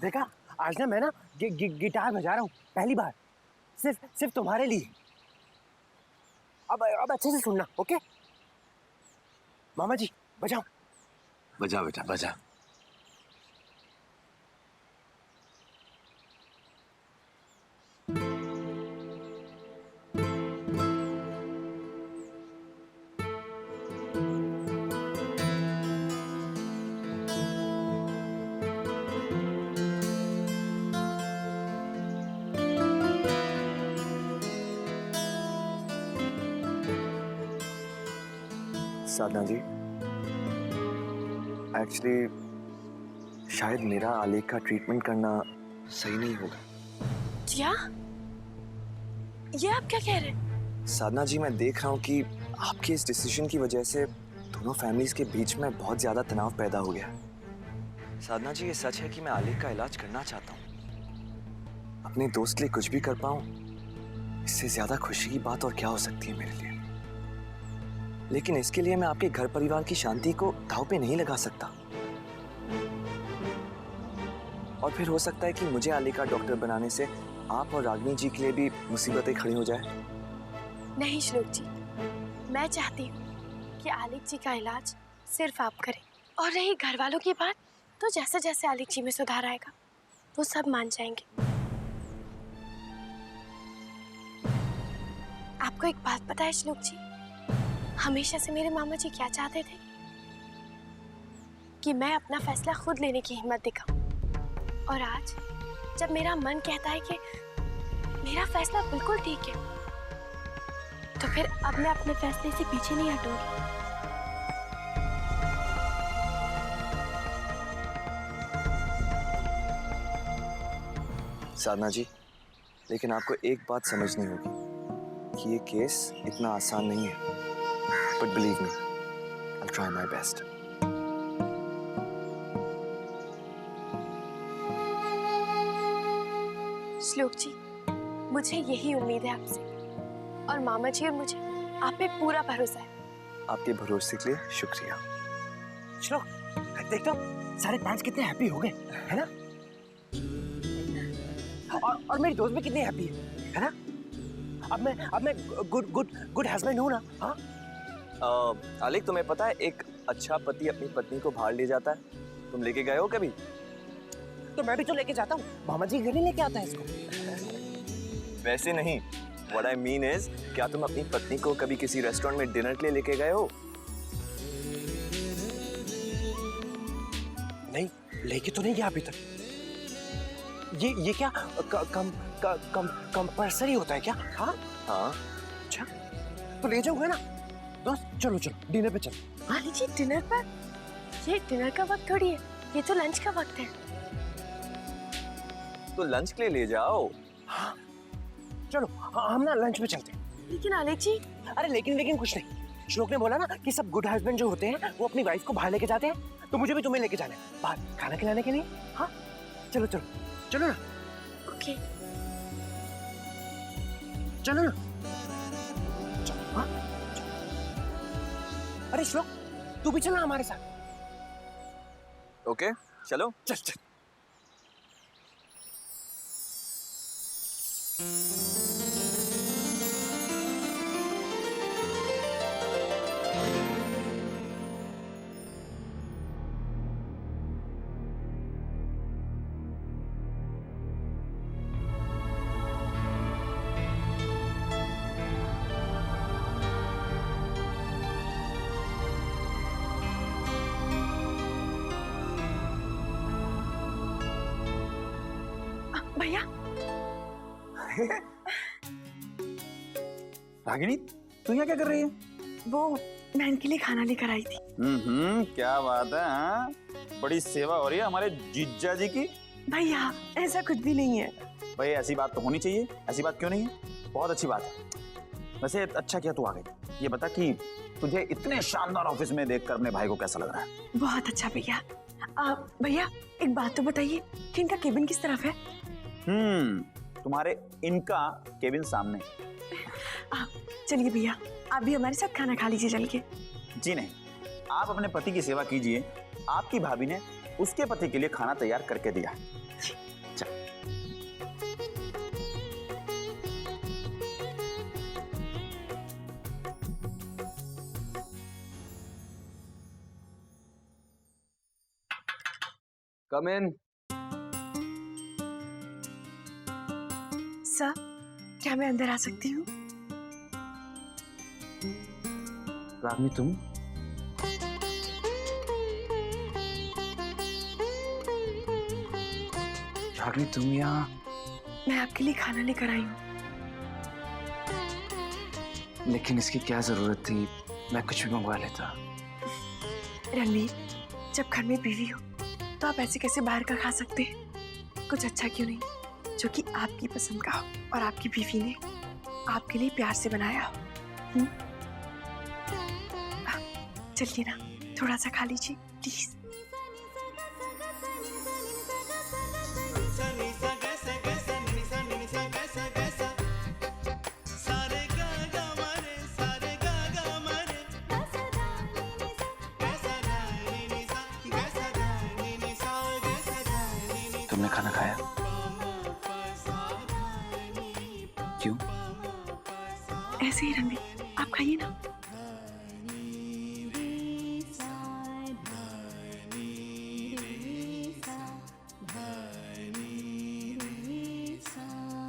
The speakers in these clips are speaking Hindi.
देखा, आज ना मैं ना गिटार बजा रहा हूँ पहली बार, सिर्फ तुम्हारे लिए। अब अच्छे से सुनना, ओके? मामा जी बजाओ। बजा बेटा बजा। साधना जी, एक्चुअली शायद मेरा आलेख का ट्रीटमेंट करना सही नहीं होगा। क्या? ये आप क्या कह रहे हैं? साधना जी, मैं देख रहा हूँ कि आपके इस डिसीजन की वजह से दोनों फैमिलीज के बीच में बहुत ज्यादा तनाव पैदा हो गया। साधना जी, ये सच है कि मैं आलेख का इलाज करना चाहता हूँ। अपने दोस्त के लिए कुछ भी कर पाऊं, इससे ज्यादा खुशी की बात और क्या हो सकती है मेरे लिए। लेकिन इसके लिए मैं आपके घर परिवार की शांति को दांव पे नहीं लगा सकता। और फिर हो सकता है कि मुझे आलेख का डॉक्टर बनाने से आप और रागिनी जी के लिए भी मुसीबतें खड़ी हो जाए। नहीं श्लोक जी, मैं चाहती हूँ कि आलेख जी का इलाज सिर्फ आप करें। और रही घर वालों की बात, तो जैसे जैसे आलेख जी में सुधार आएगा वो सब मान जाएंगे। आपको एक बात पता है श्लोक जी, हमेशा से मेरे मामा जी क्या चाहते थे कि मैं अपना फैसला खुद लेने की हिम्मत दिखाऊं। और आज जब मेरा मन कहता है कि मेरा फैसला बिल्कुल ठीक है, तो फिर अब मैं अपने फैसले से पीछे नहीं हटूंगी। साधना जी, लेकिन आपको एक बात समझनी होगी कि ये केस इतना आसान नहीं है। But believe me, I'll try my best. श्लोक जी, मुझे यही उम्मीद है आपसे, और मामा जी और मुझे आप पे पूरा भरोसा है। आपके भरोसे के लिए शुक्रिया। श्लोक, देख तो सारे फैंस कितने हैप्पी हो गए, है ना? और मेरी दोस्त भी कितनी हैप्पी है ना? अब मैं गुड हस्बैंड हूँ ना? हाँ? आलेख, तुम्हें पता है एक अच्छा पति अपनी पत्नी को बाहर ले जाता है। तुम लेके गए हो कभी? तो मैं भी तो लेके जाता हूँ, मामा जी घर ही लेके आता है इसको। वैसे नहीं, What I mean is, क्या तुम अपनी पत्नी को कभी किसी रेस्टोरेंट में डिनर के लिए लेके गए हो? नहीं, लेके तो नहीं गया अभी तक। ये क्या कंपल्सरी होता है क्या? हाँ हाँ। अच्छा, तो ले जाऊंगा ना दोस्त। चलो डिनर पे चलो। आलेख जी, डिनर पर? ये डिनर का वक्त थोड़ी है, ये तो लंच का वक्त है। तो लंच के लिए ले जाओ। हाँ, चलो हम ना लंच पे चलते हैं। लेकिन आलेख जी। अरे लेकिन कुछ नहीं। श्लोक ने बोला ना कि सब गुड हस्बैंड जो होते हैं वो अपनी वाइफ को बाहर लेके जाते हैं, तो मुझे भी तुम्हें लेके जाना है बाहर खाना खिलाने के लिए। हाँ चलो ना। ओके, चलो ना। चलो। हाँ, अरे श्लोक, तू भी चलना हमारे साथ। ओके, चलो। चल। भैया। रागिनी, तू यहाँ क्या कर रही है? वो मैं इनके लिए खाना लेकर आई थी। क्या बात है। हाँ, बड़ी सेवा हो रही है हमारे जीजा जी की। भैया ऐसा कुछ भी नहीं है। भाई ऐसी बात तो होनी चाहिए, ऐसी बात क्यों नहीं है? बहुत अच्छी बात है। वैसे अच्छा किया तू आ गई। ये बता कि तुझे इतने शानदार ऑफिस में देखकर अपने भाई को कैसा लग रहा है? बहुत अच्छा भैया। भैया एक बात तो बताइए कि इनका केबिन किस तरफ है? तुम्हारे इनका केबिन सामने। चलिए भैया, आप भी हमारे साथ खाना खा लीजिए चल के। जी नहीं, आप अपने पति की सेवा कीजिए। आपकी भाभी ने उसके पति के लिए खाना तैयार करके दिया। कम इन। सर, क्या मैं अंदर आ सकती हूँ? रागनी तुम? रागनी तुम यहाँ? मैं आपके लिए खाना लेकर आई हूँ। लेकिन इसकी क्या जरूरत थी? मैं कुछ भी मंगवा लेता। रणवीर, जब घर में बीवी हो तो आप ऐसे कैसे बाहर का खा सकते हैं? कुछ अच्छा क्यों नहीं जो कि आपकी पसंद का हो और आपकी बीवी ने आपके लिए प्यार से बनाया हो। चलिए ना, थोड़ा सा खा लीजिए प्लीज। तुमने खाना खाया? क्यों? ऐसे ही रणवीर, आप खाइए ना।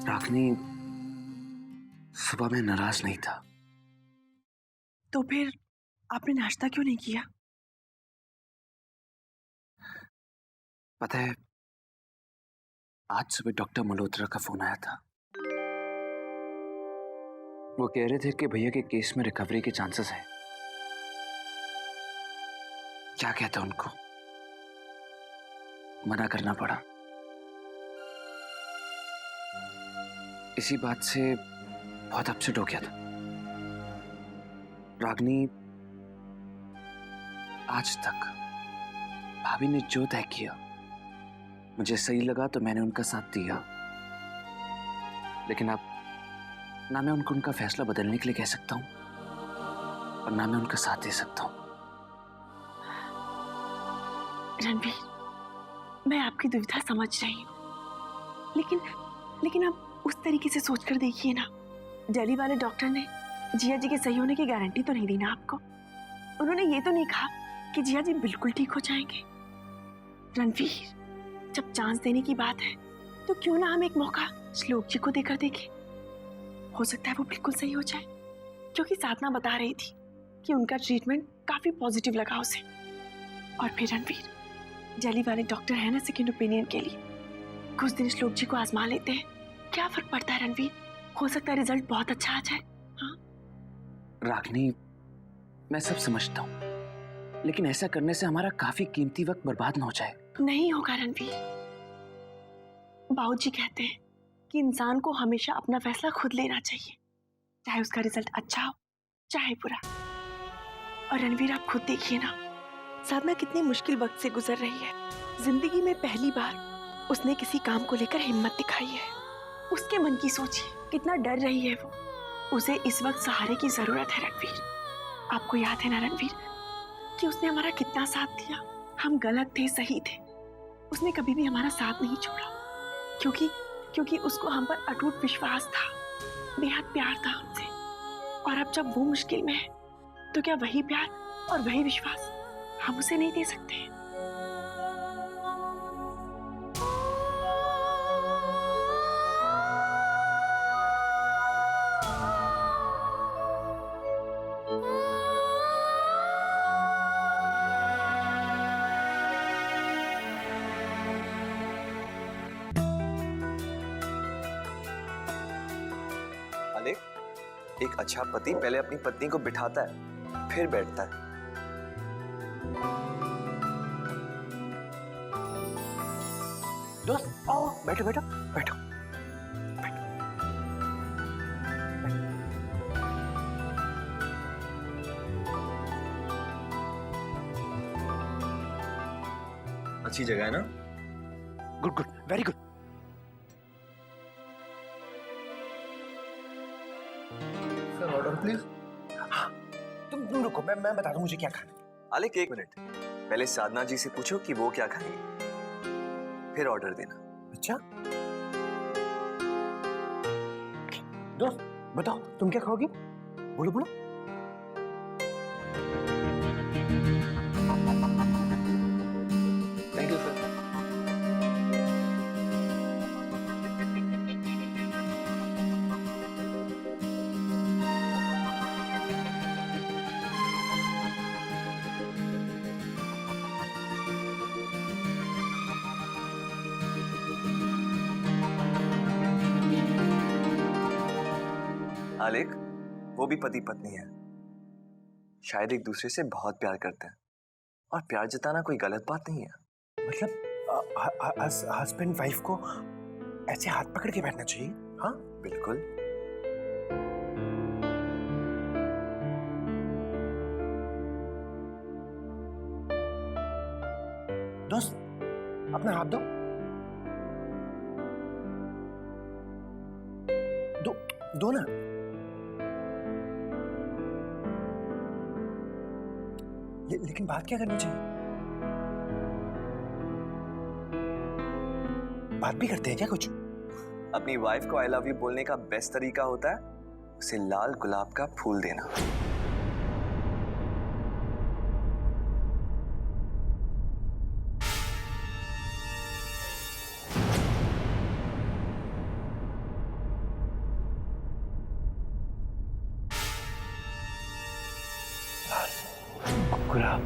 रागनी, सुबह मैं नाराज नहीं था। तो फिर आपने नाश्ता क्यों नहीं किया? पता है, आज सुबह डॉक्टर मल्होत्रा का फोन आया था। वो कह रहे थे कि भैया के केस में रिकवरी के चांसेस हैं। क्या कहता उनको? मना करना पड़ा। इसी बात से बहुत अपसेट हो गया था। रागनी, आज तक भाभी ने जो तय किया मुझे सही लगा तो मैंने उनका साथ दिया, लेकिन अब ना मैं उनको उनका फैसला बदलने के लिए कह सकता हूं और ना मैं उनका साथ दे सकता हूं। रणवीर, मैं आपकी दुविधा समझ रही हूँ, लेकिन आप उस तरीके से सोचकर देखिए ना। दिल्ली वाले डॉक्टर ने जिया जी के सही होने की गारंटी तो नहीं दी ना आपको। उन्होंने ये तो नहीं कहा कि जिया जी बिल्कुल ठीक हो जाएंगे। रणवीर, जब चांस देने की बात है तो क्यों ना हम एक मौका श्लोक जी को देकर देखें। हो सकता है वो बिल्कुल सही हो जाए, क्योंकि साधना बता रही थी कि उनका ट्रीटमेंट काफी पॉजिटिव लगा उसे। और फिर रणवीर, दिल्ली वाले डॉक्टर है ना सेकेंड ओपिनियन के लिए। कुछ दिन श्लोक जी को आजमा लेते हैं, क्या फर्क पड़ता है रणवीर? हो सकता है रिजल्ट बहुत अच्छा आ जाए। हाँ रागनी, मैं सब समझता हूं, लेकिन ऐसा करने से हमारा काफी कीमती वक्त बर्बाद न हो जाए। नहीं होगा रणवीर। बाबूजी कहते हैं कि इंसान को हमेशा अपना फैसला खुद लेना चाहिए, चाहे उसका रिजल्ट अच्छा हो चाहे बुरा। और रणवीर, आप खुद देखिए ना, साधना कितनी मुश्किल वक्त से गुजर रही है। जिंदगी में पहली बार उसने किसी काम को लेकर हिम्मत दिखाई है। उसके मन की सोचिए, कितना डर रही है वो। उसे इस वक्त सहारे की जरूरत है रणवीर। आपको याद है ना रणवीर कि उसने हमारा कितना साथ दिया। हम गलत थे सही थे, उसने कभी भी हमारा साथ नहीं छोड़ा, क्योंकि उसको हम पर अटूट विश्वास था, बेहद प्यार था हमसे। और अब जब वो मुश्किल में है तो क्या वही प्यार और वही विश्वास हम उसे नहीं दे सकते हैं? अले, एक अच्छा पति पहले अपनी पत्नी को बिठाता है, फिर बैठता है। दोस्त आओ, बैठो बैठो बैठो। अच्छी जगह है ना? Good good, very good. Sir order please. हाँ, तुम रुको, मैं बता दूं मुझे क्या खाना है। आलिक, एक मिनट, पहले साधना जी से पूछो कि वो क्या खाएंगे, फिर ऑर्डर देना। अच्छा दोस्त, बताओ तुम क्या खाओगी? बोलो बोलो। Thank you sir. आलेख, वो भी पति पत्नी है, शायद एक दूसरे से बहुत प्यार करते हैं, और प्यार जताना कोई गलत बात नहीं है। मतलब हस्बैंड वाइफ को ऐसे हाथ पकड़ के बैठना चाहिए? हाँ बिल्कुल। दोस्त, अपना हाथ दो। दो ना। लेकिन बात क्या करनी चाहिए? बात भी करते हैं क्या कुछ? अपनी वाइफ को आई लव यू बोलने का बेस्ट तरीका होता है उसे लाल गुलाब का फूल देना। गुलाब।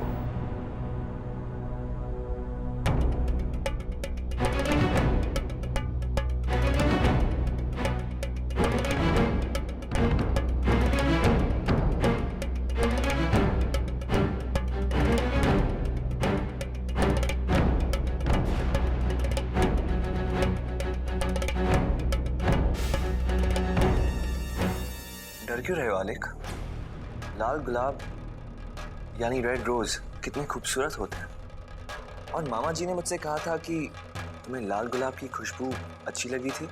डर क्यों रहे हो आलेख? लाल गुलाब यानी रेड रोज कितने खूबसूरत होते हैं, और मामा जी ने मुझसे कहा था कि तुम्हें लाल गुलाब की खुशबू अच्छी लगी थी,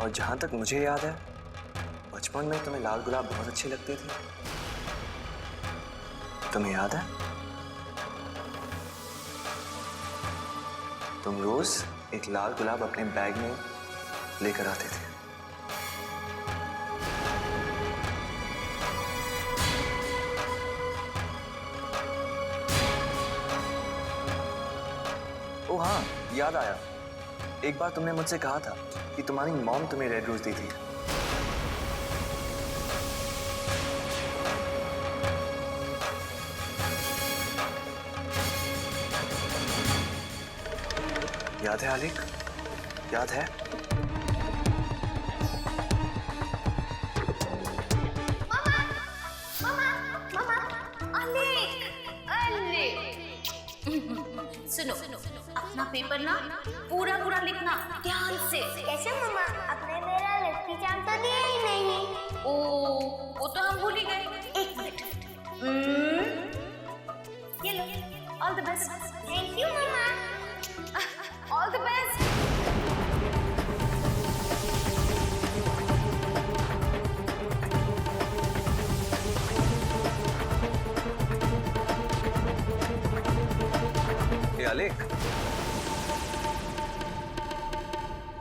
और जहां तक मुझे याद है बचपन में तुम्हें लाल गुलाब बहुत अच्छे लगते थे। तुम्हें याद है तुम रोज एक लाल गुलाब अपने बैग में लेकर आते थे। ओ हाँ, याद आया, एक बार तुमने मुझसे कहा था कि तुम्हारी मॉम तुम्हें रेड रोज दी थी। याद है आलिक? याद है? सुनो, अपना पेपर ना पूरा पूरा लिखना ध्यान से। कैसे मम्मा? आपने मेरा लकी चार्म तो दिया ही नहीं। ओ, वो तो हम भूल ही गए। एक मिनट। ये लो, all the best. Thank you मम्मा। All the best. आलेख,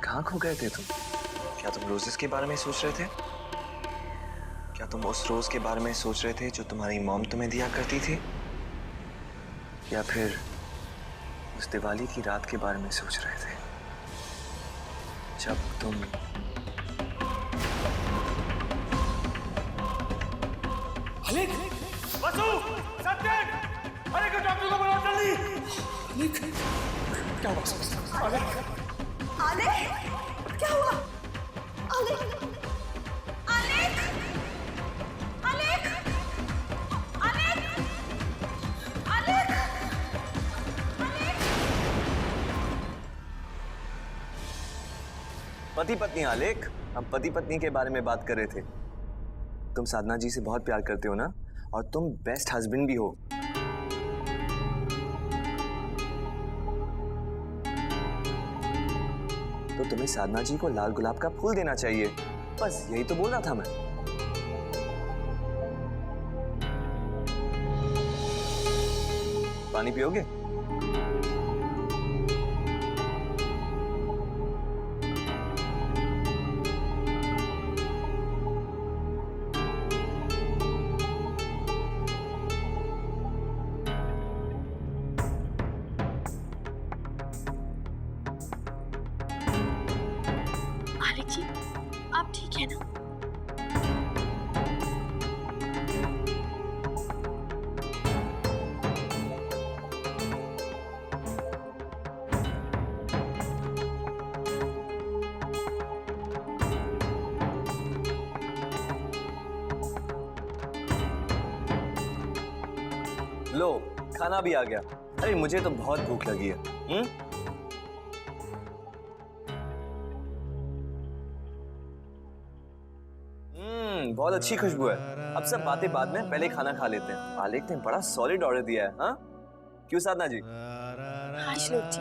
कहाँ खो गए थे तुम? क्या तुम रोजेस के बारे में सोच रहे थे? क्या तुम उस रोज के बारे में सोच रहे थे जो तुम्हारी मॉम तुम्हें दिया करती थी, या फिर उस दिवाली की रात के बारे में सोच रहे थे जब तुम आलेख, वसु, सत्यन, अरे को डॉक्टर को बुलाओ जल्दी। क्या हुआ? आलेख, क्या हुआ? आलेख, आलेख, आलेख, आलेख, आलेख, आलेख। पति पत्नी आलेख, हम पति पत्नी के बारे में बात कर रहे थे। तुम साधना जी से बहुत प्यार करते हो ना, और तुम बेस्ट हस्बैंड भी हो। तो तुम्हें साधना जी को लाल गुलाब का फूल देना चाहिए, बस यही तो बोल रहा था मैं। पानी पियोगे? आलिक जी, आप ठीक है ना? लो खाना भी आ गया। अरे मुझे तो बहुत भूख लगी है। बहुत अच्छी खुशबू है। अब सब बातें बाद में, पहले खाना खा लेते हैं। मालिक ने बड़ा सॉलिड ऑर्डर दिया है। हाँ क्यों साधना जी? हाँ श्लोक जी।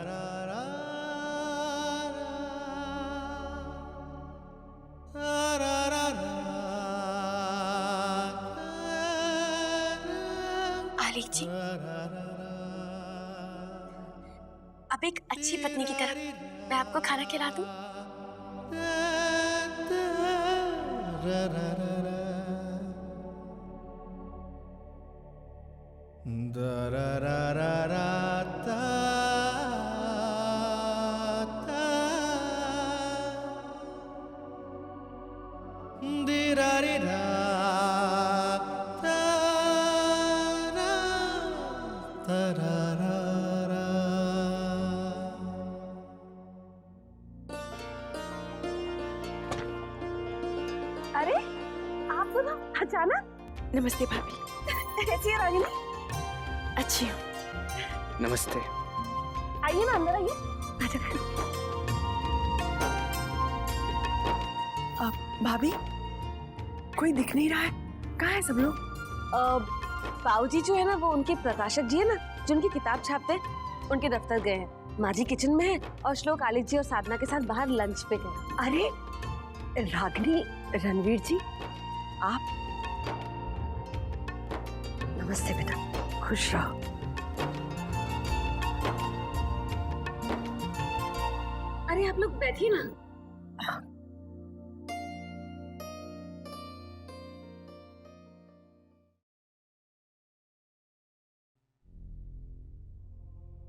आलिक जी, अब एक अच्छी पत्नी की तरह मैं आपको खाना खिला दूं? अरे आप तो ना अचानक। नमस्ते भाभी। कैसी है रागिनी? अच्छी हूँ। नमस्ते। आइए ना अंदर आइए। भाभी कोई दिख नहीं रहा है, कहाँ है सब लोग? पाऊ जी जो है ना, वो उनके प्रकाशक जी है ना, जो उनकी किताब छापते हैं, उनके दफ्तर गए हैं। माँ जी किचन में है और श्लोक आलिक जी और साधना के साथ बाहर लंच पे गए। अरे रागिनी, रणवीर जी आप? नमस्ते बेटा, खुश रहो। अरे आप लोग बैठिए ना।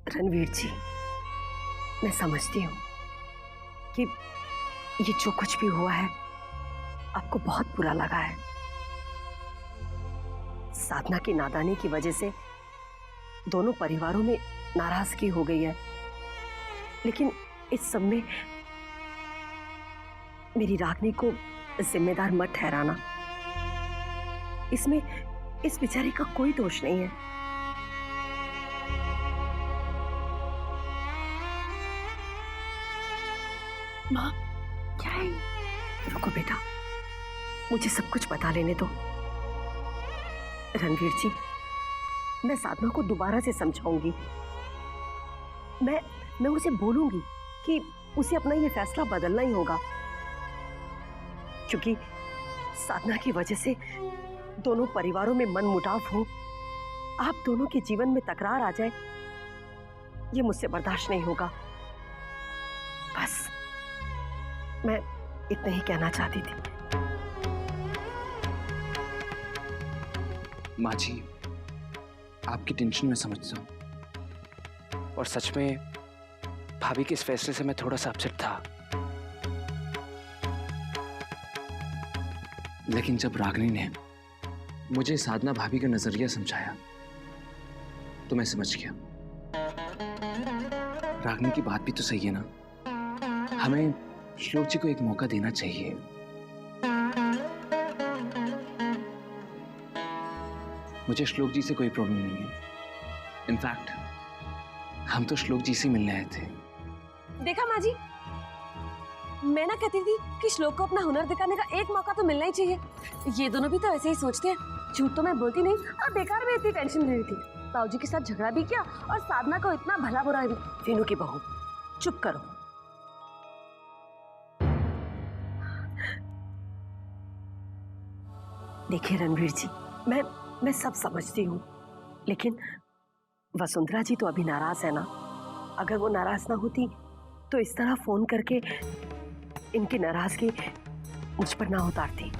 रणवीर जी, मैं समझती हूँ कि ये जो कुछ भी हुआ है आपको बहुत बुरा लगा है। साधना की नादानी की वजह से दोनों परिवारों में नाराजगी हो गई है, लेकिन इस सब में मेरी रागिनी को जिम्मेदार मत ठहराना। इसमें इस बेचारी का कोई दोष नहीं है। माँ क्या है? रुको बेटा, मुझे सब कुछ बता लेने दो। रणवीर जी, मैं साधना को दोबारा से समझाऊंगी। मैं उसे बोलूंगी कि उसे अपना ये फैसला बदलना ही होगा, क्योंकि साधना की वजह से दोनों परिवारों में मनमुटाव हो, आप दोनों के जीवन में तकरार आ जाए, ये मुझसे बर्दाश्त नहीं होगा। बस मैं इतना ही कहना चाहती थी। माँ जी, आपकी टेंशन मैं समझता हूँ, और सच में भाभी के इस फैसले से मैं थोड़ा सा अपसेट था। लेकिन जब रागिनी ने मुझे साधना भाभी का नजरिया समझाया तो मैं समझ गया। रागिनी की बात भी तो सही है ना, हमें श्लोक जी को एक मौका देना चाहिए। मुझे श्लोक जी से कोई प्रॉब्लम नहीं है। इनफैक्ट हम तो श्लोक जी से मिलने आए थे। देखा माँ जी, मैं ना कहती थी कि श्लोक को अपना हुनर दिखाने का एक मौका तो मिलना ही चाहिए। ये दोनों भी तो ऐसे ही सोचते हैं। झूठ तो मैं बोलती नहीं, और बेकार में इतनी टेंशन ले रही थी। ताऊजी के साथ झगड़ा भी किया और साधना को इतना भला बुरा भी। तीनों की बहू चुप करो। देखिए रणवीर जी, मैं सब समझती हूँ, लेकिन वसुंधरा जी तो अभी नाराज है ना। अगर वो नाराज ना होती तो इस तरह फोन करके इनकी नाराजगी मुझ पर ना उतारती।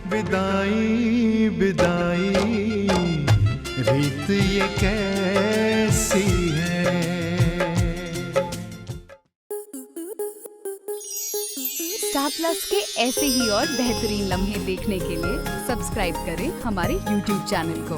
विदाई विदाई रीत ये कैसी है। स्टार प्लस के ऐसे ही और बेहतरीन लम्हे देखने के लिए सब्सक्राइब करें हमारे YouTube चैनल को।